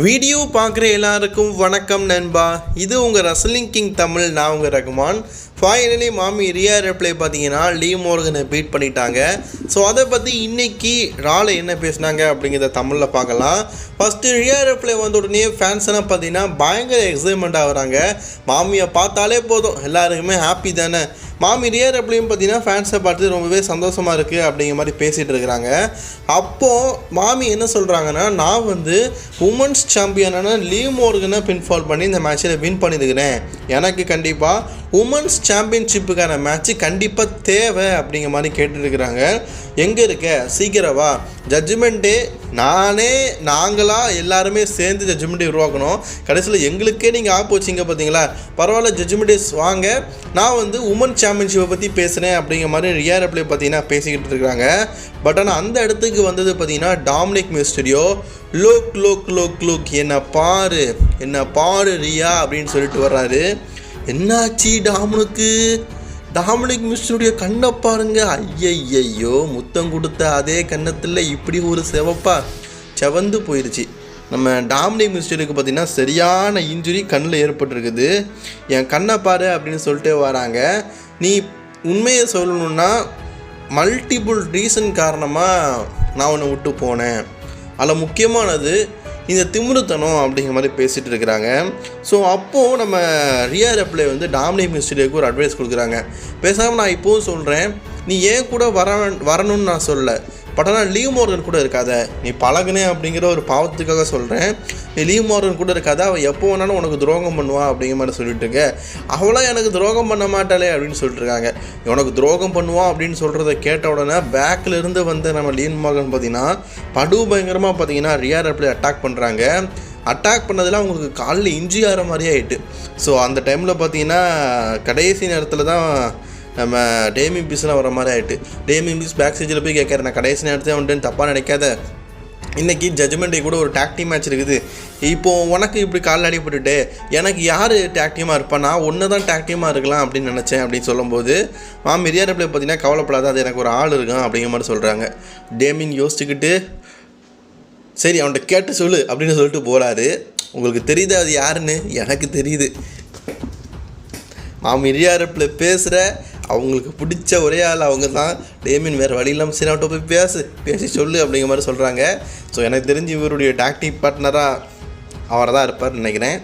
Video பார்க்குற எல்லாருக்கும் வணக்கம் நண்பா. இது உங்கள் ரஸ்லிங் கிங் தமிழ். நான் உங்கள் ரகுமான். ஃபைனலி மாமி ரியா ரிப்ளை பார்த்தீங்கன்னா லீவ் மோர்கனை பீட் பண்ணிட்டாங்க. ஸோ அதை பற்றி இன்றைக்கி ரால என்ன பேசினாங்க அப்படிங்கிறத தமிழில் பார்க்கலாம். ஃபஸ்ட்டு ரியா ரிப்ளை வந்த உடனே ஃபேன்ஸ் எல்லாம் பார்த்தீங்கன்னா பயங்கர எக்ஸைட்மெண்ட் ஆகுறாங்க. மாமியை பார்த்தாலே போதும் எல்லாருக்குமே ஹாப்பி தானே. மாமி ரியா ரிப்ளையும் பார்த்தீங்கன்னா ஃபேன்ஸை பார்த்து ரொம்பவே சந்தோஷமாக இருக்குது அப்படிங்கிற மாதிரி பேசிகிட்டு இருக்கிறாங்க. அப்போது மாமி என்ன சொல்கிறாங்கன்னா, நான் உமன்ஸ் சாம்பியனான லீவ் மோர்கனை பின்ஃபால் பண்ணி இந்த மேட்சில் வின் பண்ணியிருக்கிறேன். எனக்கு கண்டிப்பாக உமன்ஸ் சாம்பியன்ஷிப்புக்கான மேட்ச்சு கண்டிப்பாக தேவை அப்படிங்கிற மாதிரி கேட்டுருக்குறாங்க. எங்கே இருக்க சீக்கிரவா, ஜட்ஜ்மெண்ட்டே நாங்களாக எல்லாருமே சேர்ந்து ஜட்ஜ்மெண்ட்டை உருவாக்கணும். கடைசியில் எங்களுக்கே நீங்கள் ஆப் வச்சிங்க பார்த்தீங்களா, பரவாயில்ல ஜட்ஜ்மெண்ட்டேஸ் வாங்க, நான் உமன் சாம்பியன்ஷிப்பை பற்றி பேசுகிறேன் அப்படிங்கிற மாதிரி ரியா ரிப்ளை பார்த்தீங்கன்னா பேசிக்கிட்டு இருக்கிறாங்க. பட் ஆனால் அந்த இடத்துக்கு வந்தது பார்த்தீங்கன்னா டாமினிக் மிஸ்டீரியோ. லோக் என்ன பாரு ரியா அப்படின்னு சொல்லிட்டு வர்றாரு. என்னாச்சு டாமினிக் மிஸ்டீரியோடைய கண்ணை பாருங்க. ஐயையோ, முத்தம் கொடுத்த அதே கன்னத்தில் இப்படி ஒரு செவந்து போயிடுச்சு. நம்ம டாமினிக் மிஸ்டீரியோக்கு பார்த்திங்கன்னா சரியான இன்ஜுரி கண்ணில் ஏற்பட்டிருக்குது. என் கண்ணை பாரு அப்படின்னு சொல்லிட்டு வராங்க. நீ உண்மையை சொல்லணுன்னா மல்டிபிள் ரீசன் காரணமாக நான் உன்னை விட்டு போனேன். அதில் முக்கியமானது இந்த திமிருத்தனம் அப்படிங்கிற மாதிரி பேசிகிட்டு இருக்கிறாங்க. ஸோ அப்போது நம்ம ரியா ரிப்ளை டாமினிக் மிஸ்டீரியோக்கு ஒரு அட்வைஸ் கொடுக்குறாங்க. பேசாமல் நான் இப்போவும் சொல்கிறேன், நீ ஏன் கூட வரணும்னு நான் சொல்லலை. பட் ஆனால் லீவ் மோர்கன் கூட இருக்காத, நீ பழகுனே அப்படிங்கிற ஒரு பாவத்துக்காக சொல்கிறேன். நீ லீவ் மோர்கன் கூட இருக்காத, அவள் எப்போ வேணாலும் உனக்கு துரோகம் பண்ணுவா அப்படிங்கிற மாதிரி சொல்லிட்டு இருக்க. அவளாம் எனக்கு துரோகம் பண்ண மாட்டாளே அப்படின்னு சொல்லிட்டு இருக்காங்க. உனக்கு துரோகம் பண்ணுவான் அப்படின்னு சொல்கிறத கேட்ட உடனே பேக்கில் இருந்து நம்ம லீவ் மோர்கன் பார்த்திங்கன்னா பயங்கரமாக பார்த்திங்கன்னா ரியா ரிப்ளை அட்டாக் பண்ணுறாங்க. அட்டாக் பண்ணதில் அவங்களுக்கு காலில் இஞ்சி ஆகிற மாதிரியே ஆகிட்டு. ஸோ அந்த டைமில் பார்த்திங்கன்னா கடைசி நேரத்தில் தான் நம்ம டேமியன் பீஸ்லாம் வர மாதிரி ஆகிட்டு. டேமியன் பீஸ் பேக் ஸ்டேஜில் போய் கேட்குறேன், நான் கடைசி நேரத்தில் தப்பாக நினைக்காத, இன்றைக்கி ஜட்ஜ்மெண்ட்டே கூட ஒரு டேக் டீம் மேட்ச் இருக்குது. இப்போது உனக்கு இப்படி காலில் அடிபட்டுட்டு எனக்கு யார் டேக் டீமாக இருப்பா, நான் ஒன்று தான் டேக் டீமாக இருக்கலாம் அப்படின்னு நினச்சேன் அப்படின்னு சொல்லும்போது மாமி ரியா ரிப்ளை பார்த்தீங்கன்னா கவலைப்படாத, அது எனக்கு ஒரு ஆள் இருக்கான் அப்படிங்கிற மாதிரி சொல்கிறாங்க. டேமியன் யோசிச்சுக்கிட்டு சரி அவன்கிட்ட கேட்டு சொல்லு அப்படின்னு சொல்லிட்டு போகிறாரு. உங்களுக்கு தெரியுது அது யாருன்னு? எனக்கு தெரியுது. மாமி ரியா ரிப்ளை பேசுகிற அவங்களுக்கு பிடிச்ச ஒரே ஆள் அவங்க தான். டேமியன் வேறு வழி இல்லாமல் சரி அவன்கிட்ட போய் பேசி சொல்லு அப்படிங்கிற மாதிரி சொல்கிறாங்க. ஸோ எனக்கு தெரிஞ்சு இவருடைய டாக்டிக் பார்ட்னராக அவரை தான் இருப்பார்னு நினைக்கிறேன்.